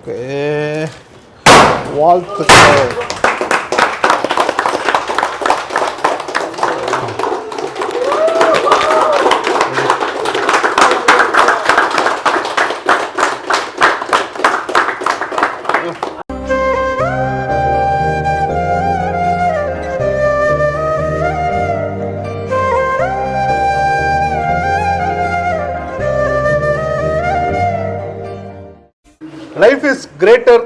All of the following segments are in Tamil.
ஓகே, வாழ்த்துக்கள். Life is greater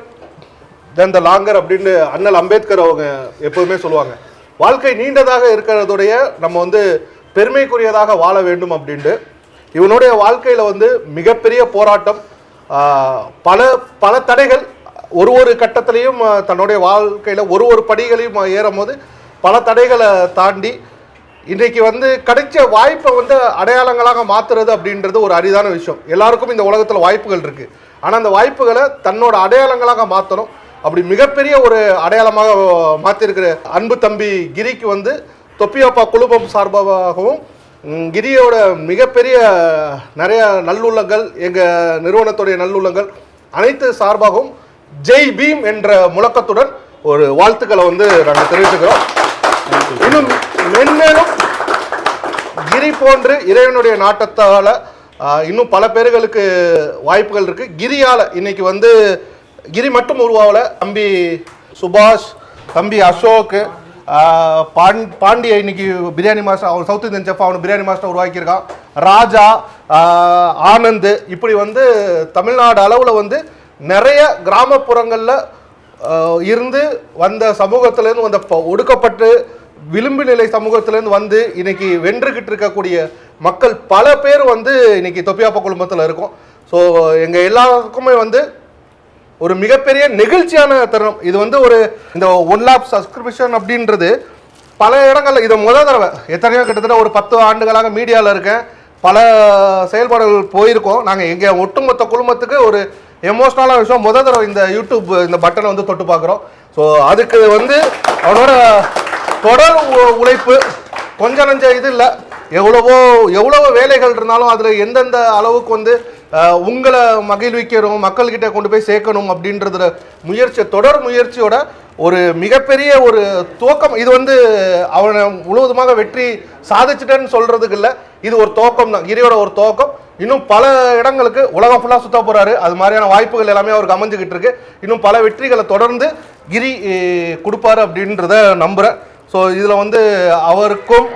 than the longer அப்படின்னு அண்ணல் அம்பேத்கர் அவங்க எப்போதுமே சொல்லுவாங்க. வாழ்க்கை நீண்டதாக இருக்கிறதுடைய நம்ம வந்து பெருமைக்குரியதாக வாழ வேண்டும் அப்படின்ட்டு. இவனுடைய வாழ்க்கையில் வந்து மிகப்பெரிய போராட்டம், பல பல தடைகள், ஒரு கட்டத்திலையும் தன்னுடைய வாழ்க்கையில் ஒரு படிகளையும் ஏறும் போது பல தடைகளை தாண்டி இன்றைக்கு வந்து கிடைச்ச வாய்ப்பை வந்து அடையாளங்களாக மாற்றுறது அப்படின்றது ஒரு அரிதான விஷயம். எல்லாருக்கும் இந்த உலகத்தில் வாய்ப்புகள் இருக்குது. ஆனால் அந்த வாய்ப்புகளை தன்னோட அடையாளங்களாக மாற்றணும். அப்படி மிகப்பெரிய ஒரு அடையாளமாக மாற்றிருக்கிற அன்பு தம்பி கிரிக்கு வந்து தொப்பியாப்பா குழுமம் சார்பாகவும் கிரியோட மிகப்பெரிய நிறைய நல்லுள்ளங்கள், எங்கள் நிறுவனத்துடைய நல்லுள்ளங்கள் அனைத்து சார்பாகவும் ஜெய் பீம் என்ற முழக்கத்துடன் ஒரு வாழ்த்துக்களை வந்து நாங்கள் தெரிவிச்சுக்கிறோம். இன்னும் மென்மேலும் கிரி போன்று இறைவனுடைய நாட்டத்தால் இன்னும் பல பேர்களுக்கு வாய்ப்புகள் இருக்குது. கிரியால் இன்னைக்கு வந்து கிரி மட்டும் உருவாகல, தம்பி சுபாஷ், தம்பி அசோக், பாண்டிய இன்னைக்கு பிரியாணி மாஸ்டர், அவன் சவுத் இந்தியன் செஃப், அவனு பிரியாணி மாஸ்டர் உருவாக்கியிருக்கான். ராஜா, ஆனந்த், இப்படி வந்து தமிழ்நாடு அளவில் வந்து நிறைய கிராமப்புறங்களில் இருந்து வந்த சமூகத்திலேருந்து வந்த ஒடுக்கப்பட்டு விளிம்பு நிலை சமூகத்திலேருந்து வந்து இன்னைக்கு வென்றுகிட்டு இருக்கக்கூடிய மக்கள் பல பேர் வந்து இன்னைக்கு தொப்பியாப்பா குழுமத்தில் இருக்கும். ஸோ எங்கள் எல்லாருக்குமே வந்து ஒரு மிகப்பெரிய நெகிழ்ச்சியான தருணம் இது. வந்து ஒரு இந்த 1 lakh சப்ஸ்கிரிப்ஷன் அப்படின்றது பல இடங்களில் இது முதல் தடவை. எத்தனையோ கிட்டத்தட்ட ஒரு 10 ஆண்டுகளாக மீடியாவில் இருக்கேன், பல செயல்பாடுகள் போயிருக்கோம். நாங்கள் எங்கள் ஒட்டுமொத்த குழுமத்துக்கு ஒரு எமோஷ்னலான விஷயம், முதல் தடவை இந்த யூடியூப் இந்த பட்டனை வந்து தொட்டு பார்க்குறோம். ஸோ அதுக்கு வந்து அவனோட தொடர் உழைப்பு, கொஞ்சம் நஞ்ச இது இல்லை. எவ்வளவோ வேலைகள் இருந்தாலும் அதில் எந்தெந்த அளவுக்கு வந்து உங்களை மகிழ்விக்கணும், மக்கள்கிட்ட கொண்டு போய் சேர்க்கணும் அப்படின்றத முயற்சி, தொடர் முயற்சியோட ஒரு மிகப்பெரிய ஒரு துவக்கம். இது வந்து அவனை முழுவதுமாக வெற்றி சாதிச்சிட்டேன்னு சொல்கிறதுக்கு இல்லை, இது ஒரு துவக்கம் தான், கிரியோட ஒரு துவக்கம். இன்னும் பல இடங்களுக்கு உலகம் ஃபுல்லாக சுற்ற போகிறாரு. அது மாதிரியான வாய்ப்புகள் எல்லாமே அவருக்கு அமைஞ்சுக்கிட்டு இருக்கு. இன்னும் பல வெற்றிகளை தொடர்ந்து கிரி கொடுப்பாரு அப்படின்றத நம்புகிறேன். ஸோ இதில் வந்து அவருக்கும்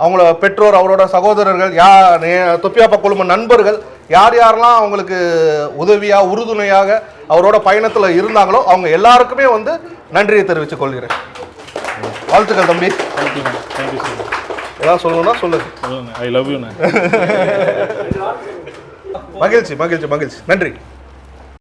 அவங்கள பெற்றோர், அவரோட சகோதரர்கள், தொப்பியாப்பா குழும நண்பர்கள் யாரெல்லாம் அவங்களுக்கு உதவியாக உறுதுணையாக அவரோட பயணத்தில் இருந்தாங்களோ அவங்க எல்லாருக்குமே வந்து நன்றியை தெரிவித்துக் கொள்கிறேன். வாழ்த்துக்கள் தம்பி. ஏதாவது சொல்லணும்னா சொல்லுங்க. I love you. மகிழ்ச்சி மகிழ்ச்சி மகிழ்ச்சி. நன்றி.